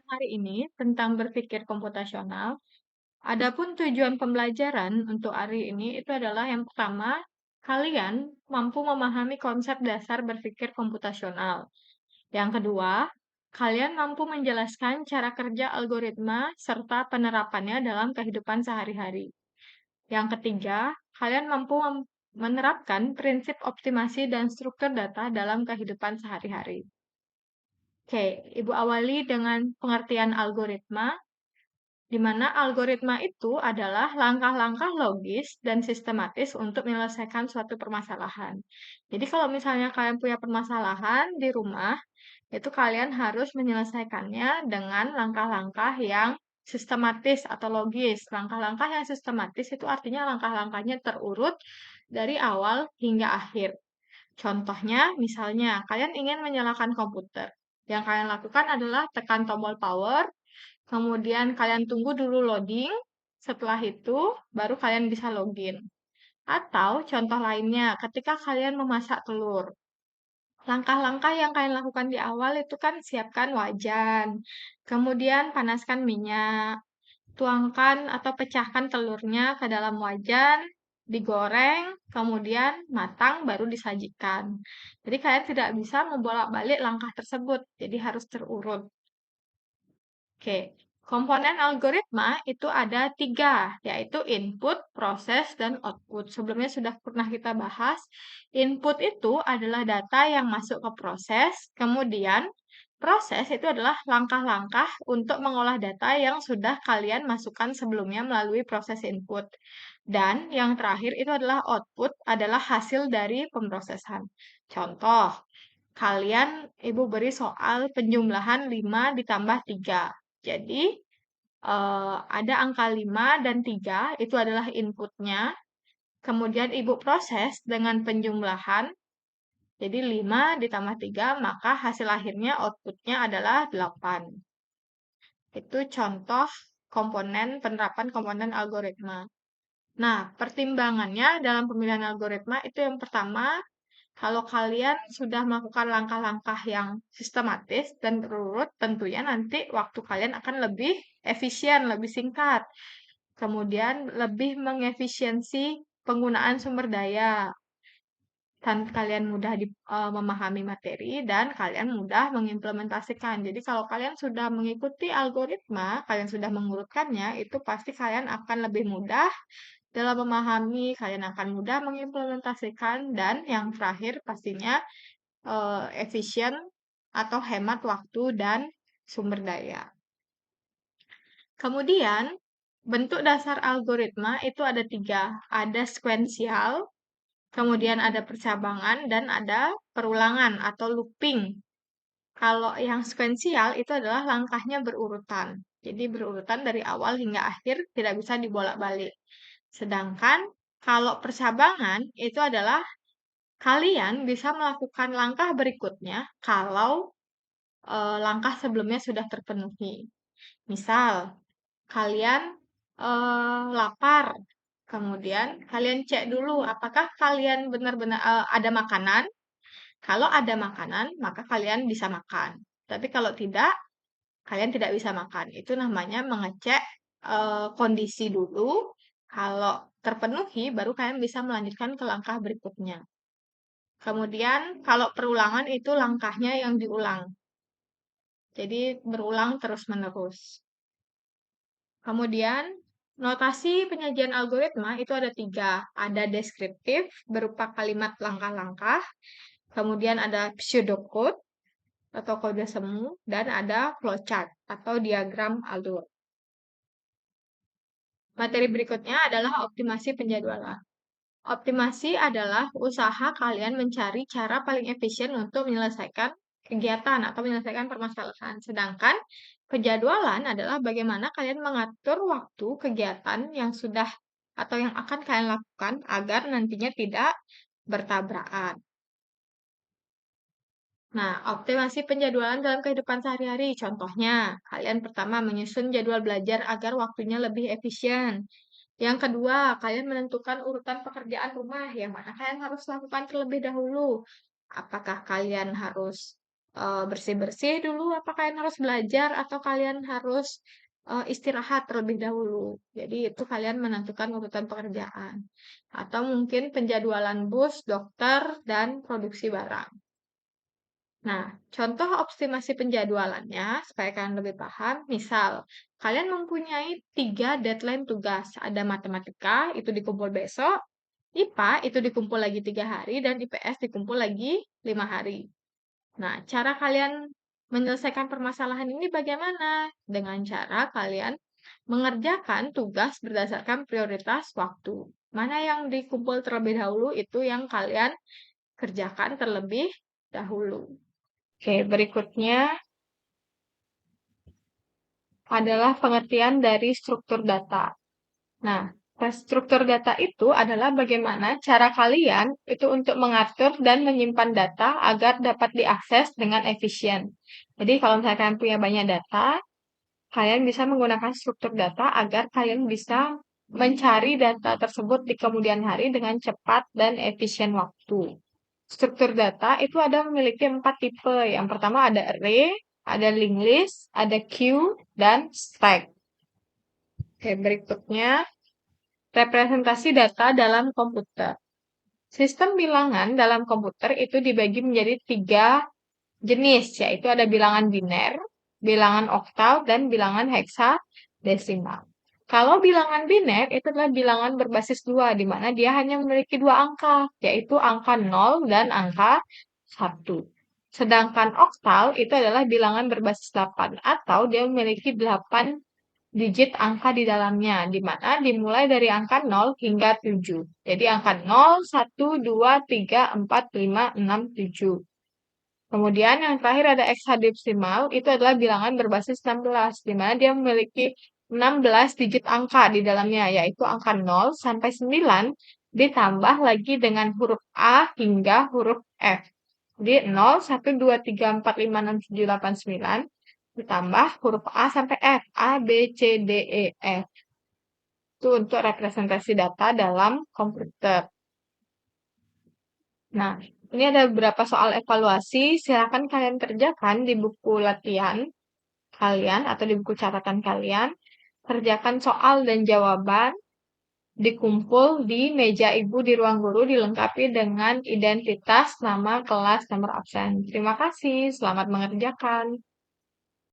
hari ini tentang berpikir komputasional. Adapun tujuan pembelajaran untuk hari ini itu adalah yang pertama, kalian mampu memahami konsep dasar berpikir komputasional. Yang kedua, kalian mampu menjelaskan cara kerja algoritma serta penerapannya dalam kehidupan sehari-hari. Yang ketiga, kalian mampu menerapkan prinsip optimasi dan struktur data dalam kehidupan sehari-hari. Oke, Ibu awali dengan pengertian algoritma, di mana algoritma itu adalah langkah-langkah logis dan sistematis untuk menyelesaikan suatu permasalahan. Jadi kalau misalnya kalian punya permasalahan di rumah, itu kalian harus menyelesaikannya dengan langkah-langkah yang sistematis atau logis. Langkah-langkah yang sistematis itu artinya langkah-langkahnya terurut dari awal hingga akhir. Contohnya, misalnya, kalian ingin menyalakan komputer. Yang kalian lakukan adalah tekan tombol power, kemudian kalian tunggu dulu loading, setelah itu baru kalian bisa login. Atau contoh lainnya, ketika kalian memasak telur. Langkah-langkah yang kalian lakukan di awal itu kan siapkan wajan, kemudian panaskan minyak, tuangkan atau pecahkan telurnya ke dalam wajan, digoreng, kemudian matang baru disajikan. Jadi kalian tidak bisa membolak-balik langkah tersebut, jadi harus terurut. Oke, komponen algoritma itu ada tiga, yaitu input, proses, dan output. Sebelumnya sudah pernah kita bahas, input itu adalah data yang masuk ke proses, kemudian proses itu adalah langkah-langkah untuk mengolah data yang sudah kalian masukkan sebelumnya melalui proses input. Dan yang terakhir itu adalah output, adalah hasil dari pemrosesan. Contoh, Ibu beri soal penjumlahan 5 ditambah 3. Jadi, ada angka 5 dan 3, itu adalah inputnya. Kemudian Ibu proses dengan penjumlahan. Jadi 5 ditambah 3, maka hasil akhirnya outputnya adalah 8. Itu contoh penerapan komponen algoritma. Nah, pertimbangannya dalam pemilihan algoritma itu yang pertama, kalau kalian sudah melakukan langkah-langkah yang sistematis dan terurut, tentunya nanti waktu kalian akan lebih efisien, lebih singkat. Kemudian lebih mengefisiensi penggunaan sumber daya. Dan kalian mudah memahami materi dan kalian mudah mengimplementasikan. Jadi kalau kalian sudah mengikuti algoritma, kalian sudah mengurutkannya, itu pasti kalian akan lebih mudah dalam memahami, kalian akan mudah mengimplementasikan, dan yang terakhir pastinya efisien atau hemat waktu dan sumber daya. Kemudian, bentuk dasar algoritma itu ada tiga. Ada sekuensial, kemudian ada percabangan, dan ada perulangan atau looping. Kalau yang sekuensial itu adalah langkahnya berurutan. Jadi berurutan dari awal hingga akhir, tidak bisa dibolak-balik. Sedangkan kalau percabangan itu adalah kalian bisa melakukan langkah berikutnya kalau langkah sebelumnya sudah terpenuhi. Misal, kalian lapar, kemudian kalian cek dulu apakah kalian benar-benar ada makanan. Kalau ada makanan, maka kalian bisa makan. Tapi kalau tidak, kalian tidak bisa makan. Itu namanya mengecek kondisi dulu. Kalau terpenuhi, baru kalian bisa melanjutkan ke langkah berikutnya. Kemudian, kalau perulangan itu langkahnya yang diulang. Jadi, berulang terus-menerus. Kemudian, notasi penyajian algoritma itu ada tiga. Ada deskriptif, berupa kalimat langkah-langkah. Kemudian ada pseudocode, atau kode semu, dan ada flowchart, atau diagram alur. Materi berikutnya adalah optimasi penjadwalan. Optimasi adalah usaha kalian mencari cara paling efisien untuk menyelesaikan kegiatan atau menyelesaikan permasalahan. Sedangkan penjadwalan adalah bagaimana kalian mengatur waktu kegiatan yang sudah atau yang akan kalian lakukan agar nantinya tidak bertabrakan. Nah, optimasi penjadwalan dalam kehidupan sehari-hari. Contohnya, kalian pertama menyusun jadwal belajar agar waktunya lebih efisien. Yang kedua, kalian menentukan urutan pekerjaan rumah yang mana kalian harus lakukan terlebih dahulu. Apakah kalian harus bersih-bersih dulu, apa kalian harus belajar atau kalian harus istirahat terlebih dahulu. Jadi itu kalian menentukan urutan pekerjaan. Atau mungkin penjadwalan bus, dokter, dan produksi barang. Nah, contoh optimasi penjadwalannya, supaya kalian lebih paham, misal, kalian mempunyai 3 deadline tugas. Ada matematika, itu dikumpul besok, IPA, itu dikumpul lagi 3 hari, dan IPS dikumpul lagi 5 hari. Nah, cara kalian menyelesaikan permasalahan ini bagaimana? Dengan cara kalian mengerjakan tugas berdasarkan prioritas waktu. Mana yang dikumpul terlebih dahulu, itu yang kalian kerjakan terlebih dahulu. Oke, berikutnya adalah pengertian dari struktur data. Nah, struktur data itu adalah bagaimana cara kalian itu untuk mengatur dan menyimpan data agar dapat diakses dengan efisien. Jadi kalau misalnya kalian punya banyak data, kalian bisa menggunakan struktur data agar kalian bisa mencari data tersebut di kemudian hari dengan cepat dan efisien waktu. Struktur data itu ada memiliki 4 tipe. Yang pertama ada array, ada linked list, ada queue, dan stack. Oke, berikutnya representasi data dalam komputer. Sistem bilangan dalam komputer itu dibagi menjadi 3 jenis, yaitu ada bilangan biner, bilangan oktal, dan bilangan heksadesimal. Kalau bilangan biner itu adalah bilangan berbasis 2, di mana dia hanya memiliki 2 angka, yaitu angka 0 dan angka 1. Sedangkan oktal itu adalah bilangan berbasis 8, atau dia memiliki 8 digit angka di dalamnya, di mana dimulai dari angka 0 hingga 7. Jadi angka 0, 1, 2, 3, 4, 5, 6, 7. Kemudian yang terakhir ada heksadesimal, itu adalah bilangan berbasis 16, di mana dia memiliki 16 digit angka di dalamnya, yaitu angka 0 sampai 9, ditambah lagi dengan huruf A hingga huruf F. Jadi 0, 1, 2, 3, 4, 5, 6, 7, 8, 9, ditambah huruf A sampai F. A, B, C, D, E, F. Itu untuk representasi data dalam komputer. Nah, ini ada beberapa soal evaluasi. Silakan kalian kerjakan di buku latihan kalian atau di buku catatan kalian. Kerjakan soal dan jawaban. Dikumpul di meja ibu di ruang guru dilengkapi dengan identitas, nama, kelas, nomor absen. Terima kasih. Selamat mengerjakan.